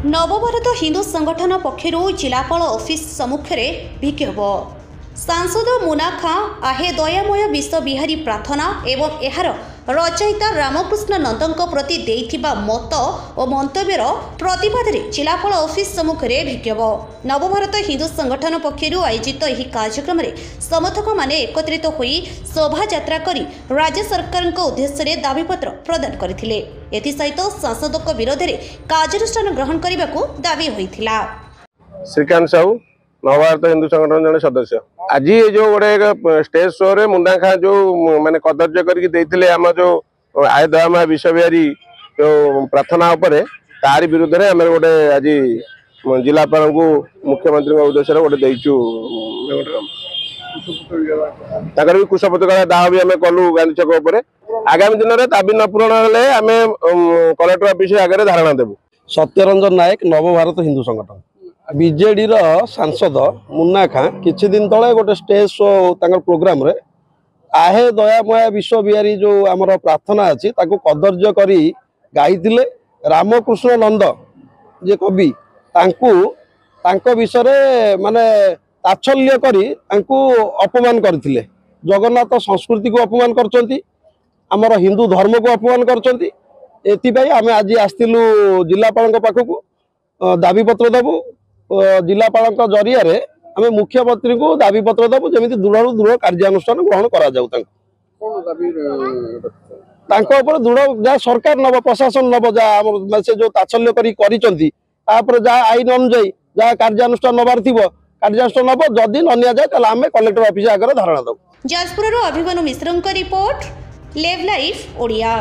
नवभारत हिंदू संगठन पक्षर जिलापाल ऑफिस सम्मुखें विक्षोभ सांसद मुना खां आहे दयामय विश्व बिहारी प्रार्थना एवं एहार रचयिता रामकृष्ण नंदक प्रति देइथिबा मत और मंतव्यर प्रतिवाद में जिलापाल ऑफिस सम्मुखें विक्षोभ नवभारत हिंदू संगठन पक्षर आयोजित यह कार्यक्रम में समर्थक माने एकत्रित होई शोभा यात्रा करी राज्य सरकार उद्देश्य दाबीपत्र प्रदान करथिले। एथिसहित सांसदक विरोध में कार्यानुष्ठान ग्रहण करने को दाबी होइथिला। श्रीकांत साहू नवभारत हिंदू संगठन जन सदस्य आज जो गोटे स्टेज शो रे मुंडा खां जो माने कदर्य करके आम जो आय दयामय विश्व बिहारी जो प्रार्थना उपरे तारी विरुद्ध रे आम गोटे आज जिलापाल को मुख्यमंत्री उद्देश्य गोटे देचु भी कुशपत्र दाह भी आम कलु गांधी छक उपर आगामी दिन में दाबी न पूरण हेले आम कलेक्टर ऑफिस आगे धारणा देबु। सत्यरंजन नायक नवभारत हिंदू संगठन बीजेडी सांसद मुन्ना खां किछि दिन तले गोटे स्टेज शो तांकर प्रोग्राम रे आहे दयामय विश्व बिहारी जो आमर प्रार्थना अच्छी ताको कदर्य करी गाइथिले रामकृष्ण नंद जे कवि तांको विषय माने ताच्छल्य करी तांको अपमान करथिले। जगन्नाथ संस्कृति को अपमान करचंती आमर हिंदू धर्म को अपमान करचंती। एथिपाई आमे आज आस्तिलु जिलापाल पाखकू दाबीपत्र देबू जिलापाल जरिया आम मुख्यमंत्री को दाबीपत्र देवु जमी दृढ़ दृढ़ कार्यानुष्ठान ग्रहण करा जाऊ दृढ़ जहाँ सरकार नब प्रशासन नब जहाँ से जो ताच्छल्य कर जहाँ आईन अनुजाई जहाँ कार्यानुष्ठान नबार थी कार्यानुष्ठान नब जदि न नि जाए आम कलेक्टर ऑफिस आगे धारणा देवु। जाजपुर अभिमन्यु मिश्र रिपोर्ट लेव लाइफ ओडिया।